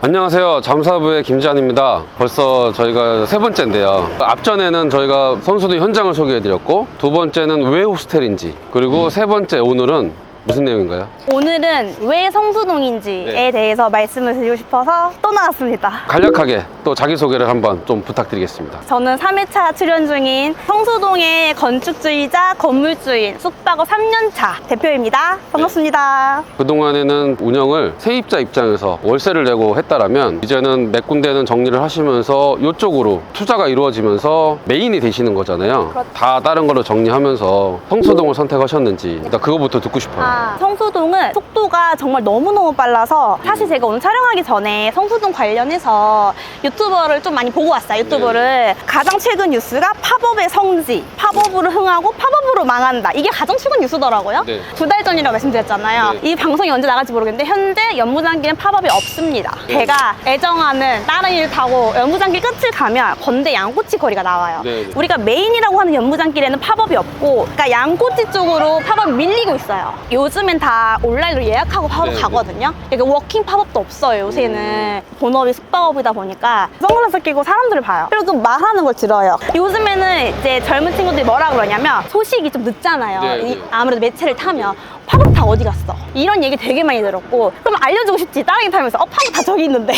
안녕하세요. 잠사부의 김지한입니다. 벌써 저희가 세 번째인데요. 앞전에는 저희가 선수들 현장을 소개해드렸고, 두 번째는 왜 호스텔인지, 그리고 세 번째 오늘은 무슨 내용인가요? 오늘은 왜 성수동인지에 대해서 말씀을 드리고 싶어서 또 나왔습니다. 간략하게 또 자기소개를 한번 좀 부탁드리겠습니다. 저는 3회차 출연 중인 성수동의 건축주이자 건물주인 숙박업 3년차 대표입니다. 반갑습니다. 그동안에는 운영을 세입자 입장에서 월세를 내고 했다라면, 이제는 몇 군데는 정리를 하시면서 이쪽으로 투자가 이루어지면서 메인이 되시는 거잖아요. 그렇죠. 다 다른 걸로 정리하면서 성수동을 선택하셨는지 일단 그거부터 듣고 싶어요. 성수동은 속도가 정말 너무너무 빨라서, 사실 제가 오늘 촬영하기 전에 성수동 관련해서 유튜버를 좀 많이 보고 왔어요. 유튜브를. 가장 최근 뉴스가 팝업의 성지, 팝업으로 흥하고 팝업으로 망한다. 이게 가장 최근 뉴스더라고요. 네. 2달 전이라고 말씀드렸잖아요. 네. 이 방송이 언제 나갈지 모르겠는데 현재 연무장길은 팝업이 없습니다. 네. 제가 애정하는 다른 일 타고 연무장길 끝을 가면 건대 양꼬치 거리가 나와요. 네. 우리가 메인이라고 하는 연무장길에는 팝업이 없고, 그러니까 양꼬치 쪽으로 팝업이 밀리고 있어요. 요즘엔 다 온라인으로 예약하고 팝업 네, 가거든요. 그러니까 워킹 팝업도 없어요. 요새는 본업이 숙박업이다 보니까 선글라스 끼고 사람들을 봐요. 그리고 좀 말하는 걸 들어요. 요즘에는 이제 젊은 친구들이 뭐라 그러냐면, 소식이 좀 늦잖아요. 네. 아무래도 매체를 타면 팝업 다 어디 갔어? 이런 얘기 되게 많이 들었고, 그럼 알려주고 싶지. 따릉이 타면서 팝업 다 저기 있는데.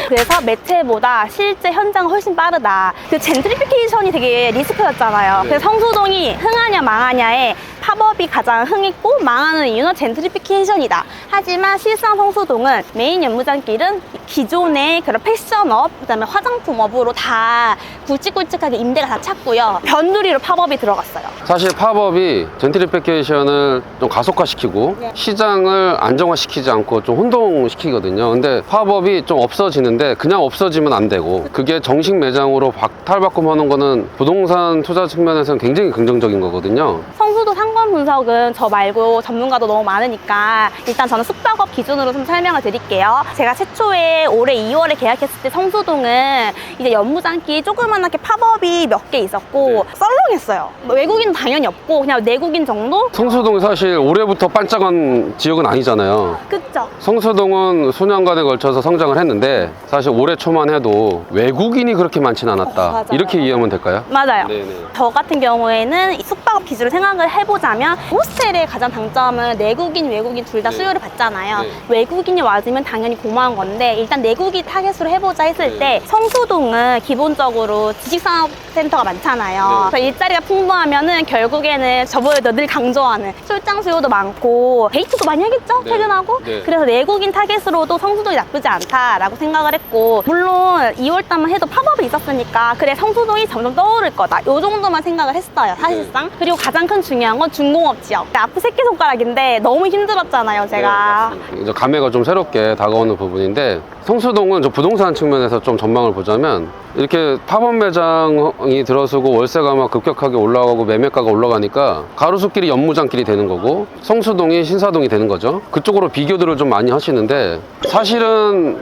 그래서 매체보다 실제 현장은 훨씬 빠르다. 그 젠트리피케이션이 되게 리스크였잖아요. 네. 그래서 성수동이 흥하냐 망하냐에 팝업이 가장 흥했고, 망하는 이유는 젠트리피케이션이다. 하지만 실상 성수동은 메인 연무장길은 기존의 그런 패션업, 그다음에 화장품업으로 다 굵직굵직하게 임대가 다 찼고요. 변두리로 팝업이 들어갔어요. 사실 팝업이 젠트리피케이션을 좀 가속화시키고 네. 시장을 안정화시키지 않고 좀 혼동시키거든요. 근데 팝업이 좀 없어지는데 그냥 없어지면 안 되고, 그게 정식 매장으로 탈바꿈하는 거는 부동산 투자 측면에서는 굉장히 긍정적인 거거든요. 성수도 상권 분석은 저 말고 전문가도 너무 많으니까 일단 저는 숙박업 기준으로 좀 설명을 드릴게요. 제가 최초에 올해 2월에 계약했을 때 성수동은 이제 연무장길 조그만하게 팝업이 몇 개 있었고 네. 썰렁했어요. 외국인 당연히 없고 그냥 내국인 정도? 성수동이 사실 올해부터 반짝한 지역은 아니잖아요. 그쵸? 성수동은 수년간에 걸쳐서 성장을 했는데, 사실 올해 초만 해도 외국인이 그렇게 많지는 않았다. 맞아요. 이렇게 이해하면 될까요? 맞아요. 네네. 저 같은 경우에는 이 숙박업 기준으로 생각을 해보자면, 호스텔의 가장 장점은 내국인, 외국인 둘 다 네. 수요를 받잖아요. 네. 외국인이 와주면 당연히 고마운 건데, 일단 내국인 타겟으로 해보자 했을 네. 때 성수동은 기본적으로 지식산업센터가 많잖아요. 네. 그래서 일자리가 풍부하면은 결국에는 저번에도 늘 강조하는 출장 수요도 많고 데이트도 많이 하겠죠? 네. 퇴근하고. 네. 그래서 내국인 타겟으로도 성수동이 나쁘지 않다라고 생각을 했고, 물론 2월달만 해도 팝업이 있었으니까 그래 성수동이 점점 떠오를 거다, 요 정도만 생각을 했어요, 사실상. 그리고 가장 큰 중요한 건 준공업 지역. 앞으로 새끼손가락인데 너무 힘들었잖아요, 제가. 네, 이제 감회가 좀 새롭게 다가오는 부분인데, 성수동은 저 부동산 측면에서 좀 전망을 보자면, 이렇게 팝업 매장이 들어서고 월세가 막 급격하게 올라가고 매매가가 올라가니까 가로수길이 연무장길이 되는 거고, 성수동이 신사동이 되는 거죠. 그쪽으로 비교들을 좀 많이 하시는데 사실은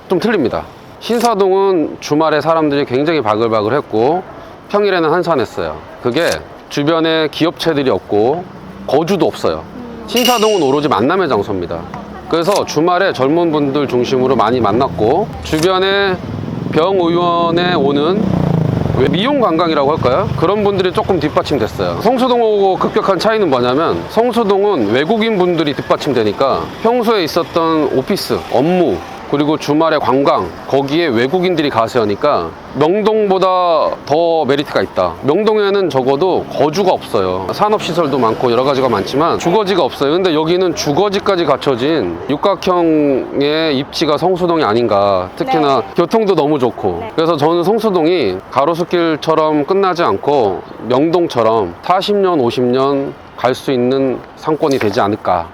좀 틀립니다. 신사동은 주말에 사람들이 굉장히 바글바글 했고 평일에는 한산했어요. 그게 주변에 기업체들이 없고 거주도 없어요. 신사동은 오로지 만남의 장소입니다. 그래서 주말에 젊은 분들 중심으로 많이 만났고, 주변에 병의원에 오는 미용 관광이라고 할까요? 그런 분들이 조금 뒷받침됐어요. 성수동하고 급격한 차이는 뭐냐면, 성수동은 외국인 분들이 뒷받침되니까 평소에 있었던 오피스, 업무, 그리고 주말에 관광, 거기에 외국인들이 가세하니까 명동보다 더 메리트가 있다. 명동에는 적어도 거주가 없어요. 산업시설도 많고 여러 가지가 많지만 주거지가 없어요. 근데 여기는 주거지까지 갖춰진 육각형의 입지가 성수동이 아닌가. 특히나 네. 교통도 너무 좋고. 네. 그래서 저는 성수동이 가로수길처럼 끝나지 않고 명동처럼 40년, 50년 갈 수 있는 상권이 되지 않을까.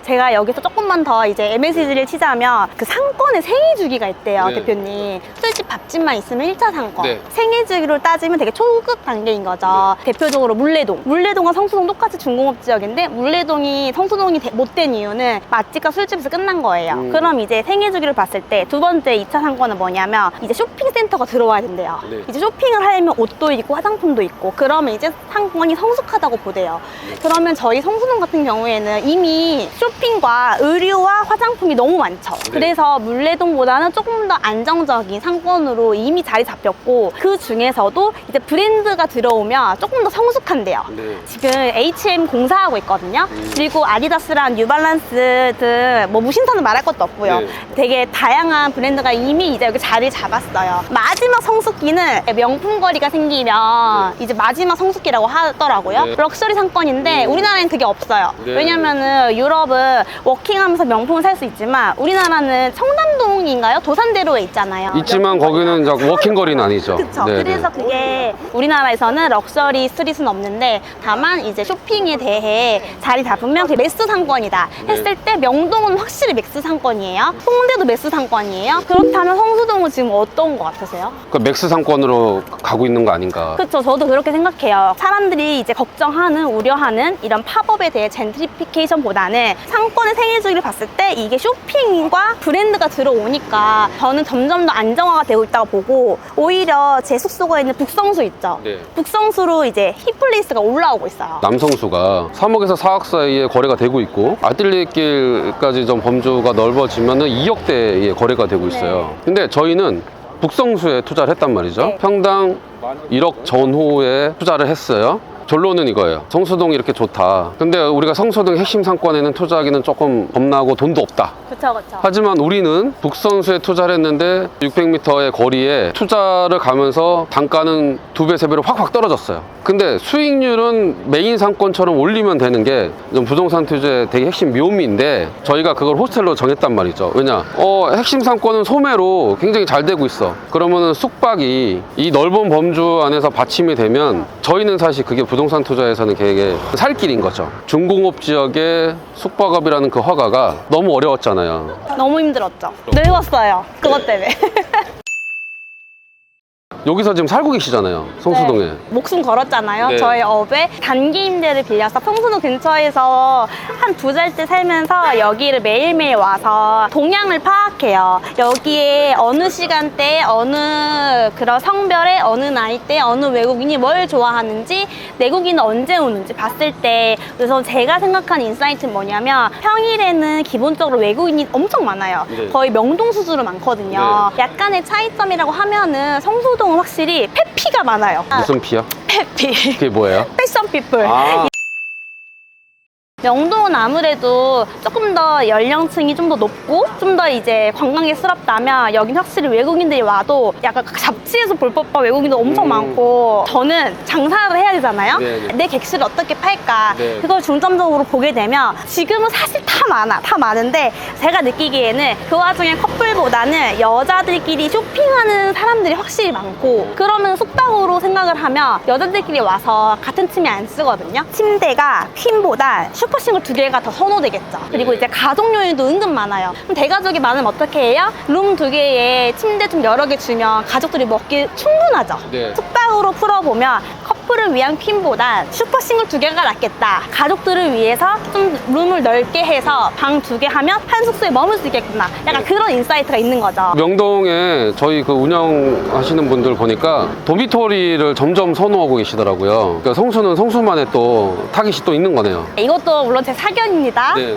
제가 여기서 조금만 더 이제 MSG를 치자면, 그 상권의 생애 주기가 있대요, 네. 대표님. 술집 밥집만 있으면 1차 상권. 네. 생애주기로 따지면 되게 초급 단계인 거죠. 대표적으로 물레동. 물레동과 성수동 똑같이 중공업 지역인데 물레동이 성수동이 못 된 이유는 맛집과 술집에서 끝난 거예요. 그럼 이제 생애주기를 봤을 때 두 번째 2차 상권은 뭐냐면 이제 쇼핑센터가 들어와야 된대요. 네. 이제 쇼핑을 하려면 옷도 있고 화장품도 있고 그러면 이제 상권이 성숙하다고 보대요. 그러면 저희 성수동 같은 경우에는 이미 쇼핑과 의류와 화장품이 너무 많죠. 네. 그래서 물레동보다는 조금 더 안정적인 상권으로 이미 자리 잡혔고 그 중에서도 이제 브랜드가 들어오면 조금 더 성숙한데요. 네. 지금 H&M 공사하고 있거든요. 그리고 아디다스랑 뉴발란스 등 뭐 무신사는 말할 것도 없고요. 네. 되게 다양한 브랜드가 이미 이제 여기 자리를 잡았어요. 마지막 성숙기는 명품 거리가 생기면 이제 마지막 성숙기라고 하더라고요. 네. 럭셔리 상권인데 우리나라엔 그게 없어요. 네. 왜냐면은 유럽은 워킹하면서 명품을 살 수 있지만 우리나라는 청담동인가요? 도산대로에 있잖아요. 있지만 거기는 이제 워킹거리는 아니죠. 그쵸. 네, 그래서 그게 우리나라에서는 럭셔리 스트릿은 없는데 다만 이제 쇼핑에 대해 자리 잡으면 그게 매스 상권이다 했을 때 명동은 확실히 매스 상권이에요. 홍대도 매스 상권이에요. 그렇다면 성수동은 지금 어떤 것 같으세요? 그 맥스 상권으로 가고 있는 거 아닌가. 그렇죠. 저도 그렇게 생각해요. 사람들이 이제 걱정하는, 우려하는 이런 팝업에 대해 젠트리피케이션보다는 상권의 생애주기를 봤을 때 이게 쇼핑과 브랜드가 들어오니까 저는 점점 더 안정화가 되고 있다고 보고 오히려 제 숙소가 있는 북성수 있죠. 네. 북성수로 이제 힙플레이스가 올라오고 있어요. 남성수가 3억에서 4억 사이에 거래가 되고 있고 아틀리길까지 좀 범주가 넓어지면 2억대의 거래가 되고 있어요. 근데 저희는 북성수에 투자를 했단 말이죠. 네. 평당 1억 전후에 투자를 했어요. 결론은 이거예요. 성수동이 이렇게 좋다. 근데 우리가 성수동 핵심 상권에는 투자하기는 조금 겁나고 돈도 없다. 그쵸, 그쵸. 하지만 우리는 북성수에 투자를 했는데 600m의 거리에 투자를 가면서 단가는 2배, 3배로 확확 떨어졌어요. 근데 수익률은 메인 상권처럼 올리면 되는 게 좀 부동산 투자의 되게 핵심 묘미인데 저희가 그걸 호스텔로 정했단 말이죠. 왜냐? 핵심 상권은 소매로 굉장히 잘 되고 있어. 그러면은 숙박이 이 넓은 범주 안에서 받침이 되면 저희는 사실 그게 부동산 투자에서는 되게 살 길인 거죠. 중공업 지역의 숙박업이라는 그 허가가 너무 어려웠잖아요. 너무 힘들었죠. 늙었어요. 그것 때문에. 여기서 지금 살고 계시잖아요. 성수동에. 네. 목숨 걸었잖아요. 네. 저희 업에 단기 임대를 빌려서 성수동 근처에서 한 2달째 살면서 여기를 매일매일 와서 동향을 파악해요. 여기에 어느 시간대에 어느 그런 성별의 어느 나이대 어느 외국인이 뭘 좋아하는지 내국인은 언제 오는지 봤을 때 그래서 제가 생각한 인사이트는 뭐냐면 평일에는 기본적으로 외국인이 엄청 많아요. 네. 거의 명동 수준으로 많거든요. 약간의 차이점이라고 하면은 성수동은 확실히 페피가 많아요. 무슨 피야? 페피. 그게 뭐예요? 패션 피플. 아, 명동은 아무래도 조금 더 연령층이 좀 더 높고 좀 더 이제 관광객스럽다면 여긴 확실히 외국인들이 와도 약간 잡지에서 볼 법한 외국인도 엄청 많고 저는 장사를 해야 되잖아요. 네네. 내 객실을 어떻게 팔까 네. 그걸 중점적으로 보게 되면 지금은 사실 다 많은데 제가 느끼기에는 그 와중에 커플보다는 여자들끼리 쇼핑하는 사람들이 확실히 많고 그러면 숙박으로 생각을 하면 여자들끼리 와서 같은 침대 안 쓰거든요. 침대가 퀸보다 슈퍼싱글 2개가 더 선호되겠죠. 그리고 이제 가족 요인도 은근 많아요. 그럼 대가족이 많으면 어떻게 해요? 룸 2개에 침대 좀 여러 개 주면 가족들이 먹기 충분하죠. 네. 숙박으로 풀어보면 커플을 위한 퀸보다 슈퍼싱글 2개가 낫겠다. 가족들을 위해서 좀 룸을 넓게 해서 방 2개 하면 한 숙소에 머물 수 있겠구나. 약간 그런 인사이트가 있는 거죠. 명동에 저희 그 운영하시는 분들 보니까 도미토리를 점점 선호하고 계시더라고요. 그러니까 성수는 성수만의 또 타깃이 또 있는 거네요. 이것도 물론 제 사견입니다. 네.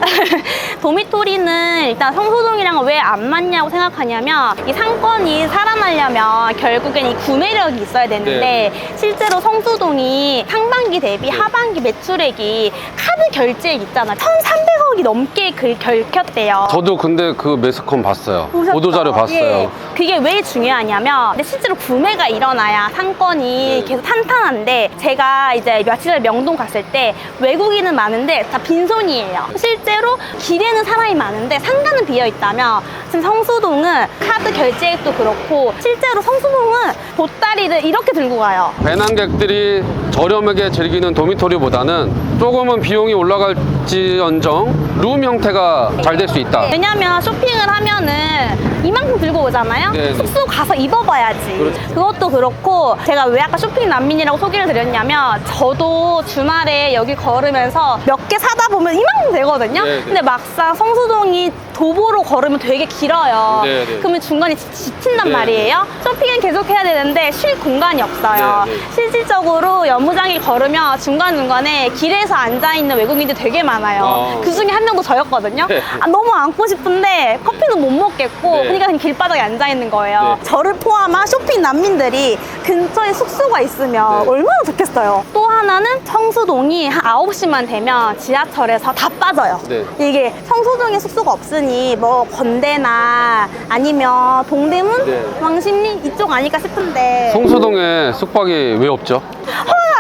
도미토리는 일단 성수동이랑 왜 안 맞냐고 생각하냐면 이 상권이 살아나려면 결국엔 이 구매력이 있어야 되는데 네. 실제로 성수동이 상반기 대비 하반기 매출액이 카드 결제액 있잖아요. 1,300억이 넘게 결켰대요. 저도 근데 그 매스컴 봤어요. 보셨죠? 보도자료 봤어요. 예. 그게 왜 중요하냐면 근데 실제로 구매가 일어나야 상권이 네. 계속 탄탄한데 제가 이제 며칠 전에 명동 갔을 때 외국인은 많은데 다 빈손이에요. 실제로 길에는 사람이 많은데 상가는 비어 있다면 지금 성수동은 카드 결제액도 그렇고 실제로 성수동은 보따리를 이렇게 들고 가요. 배낭객들이 저렴하게 즐기는 도미토리보다는 조금은 비용이 올라갈지언정 룸 형태가 잘 될 수 있다. 왜냐면 쇼핑을 하면은 이만큼 들고 오잖아요. 네네. 숙소 가서 입어봐야지. 그렇죠. 그것도 그렇고 제가 왜 아까 쇼핑 난민이라고 소개를 드렸냐면 저도 주말에 여기 걸으면서 몇 개 사다 보면 이만큼 되거든요. 네네. 근데 막상 성수동이 도보로 걸으면 되게 길어요. 네네. 그러면 중간에 지친단 네네. 말이에요. 쇼핑은 계속 해야 되는데 쉴 공간이 없어요. 네네. 실질적으로 연무장에 걸으면 중간중간에 길에서 앉아있는 외국인들 되게 많아요. 그 중에 한 명도 저였거든요. 네. 너무 앉고 싶은데 커피는 못 먹겠고 네. 그러니까 그냥 길바닥에 앉아있는 거예요. 네. 저를 포함한 쇼핑 난민들이 근처에 숙소가 있으면 네. 얼마나 좋겠어요. 또 하나는 성수동이 한 9시만 되면 지하철에서 다 빠져요. 네. 이게 성수동에 숙소가 없으니 뭐 건대나 아니면 동대문, 네. 왕십리 이쪽 아닐까 싶은데 성수동에 숙박이 왜 없죠?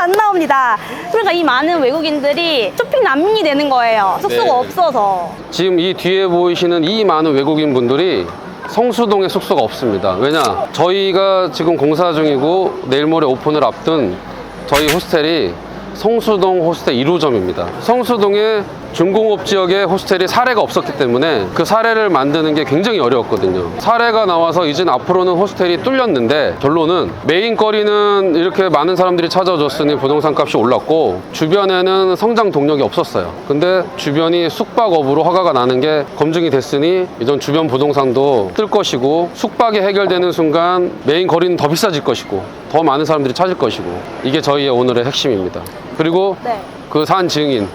안 나옵니다. 그러니까 이 많은 외국인들이 쇼핑 난민이 되는 거예요. 숙소가 네. 없어서. 지금 이 뒤에 보이시는 이 많은 외국인 분들이 성수동에 숙소가 없습니다. 왜냐? 저희가 지금 공사 중이고 내일 모레 오픈을 앞둔 저희 호스텔이 성수동 호스텔 1호점입니다. 성수동에 중공업 지역에 호스텔이 사례가 없었기 때문에 그 사례를 만드는 게 굉장히 어려웠거든요. 사례가 나와서 이젠 앞으로는 호스텔이 뚫렸는데 결론은 메인거리는 이렇게 많은 사람들이 찾아줬으니 부동산 값이 올랐고 주변에는 성장 동력이 없었어요. 근데 주변이 숙박업으로 허가가 나는 게 검증이 됐으니 이전 주변 부동산도 뜰 것이고 숙박이 해결되는 순간 메인거리는 더 비싸질 것이고 더 많은 사람들이 찾을 것이고 이게 저희의 오늘의 핵심입니다. 그리고 네. 그 산 증인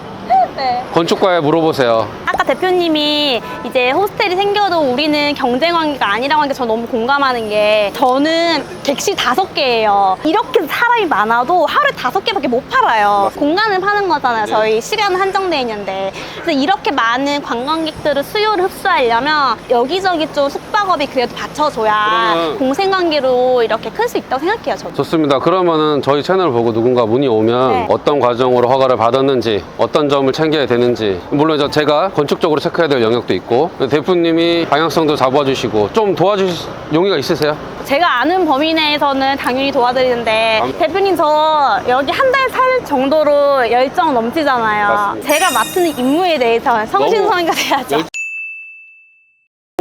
네. 건축가에 물어보세요. 아까 대표님이 이제 호스텔이 생겨도 우리는 경쟁 관계가 아니라고 하는 게 저 너무 공감하는 게 저는 객실 5개예요. 이렇게 사람이 많아도 하루에 5개밖에 못 팔아요. 공간을 파는 거잖아요. 저희 시간은 한정돼 있는데. 그래서 이렇게 많은 관광객들을 수요를 흡수하려면 여기저기 좀 숙박업이 그래도 받쳐줘야 그러면- 공생관계로 이렇게 클 수 있다고 생각해요. 저도. 좋습니다. 그러면은 저희 채널 보고 누군가 문의 오면 네. 어떤 과정으로 허가를 받았는지 어떤 점을 챙겨야 되는지 물론 제가 건축적으로 체크해야 될 영역도 있고 대표님이 방향성도 잡아주시고 좀 도와주실 용의가 있으세요? 제가 아는 범위 내에서는 당연히 도와드리는데 대표님 저 여기 한 달 살 정도로 열정 넘치잖아요. 맞습니다. 제가 맡은 임무에 대해서 성실성의가 돼야죠.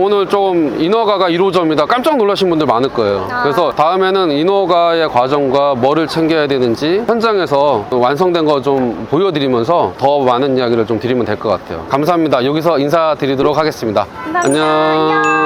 오늘 조금 인허가가 1호점이다 깜짝 놀라신 분들 많을 거예요. 그래서 다음에는 인허가의 과정과 뭐를 챙겨야 되는지 현장에서 완성된 거 좀 보여드리면서 더 많은 이야기를 좀 드리면 될 것 같아요. 감사합니다. 여기서 인사드리도록 하겠습니다. 감사합니다. 안녕. 안녕.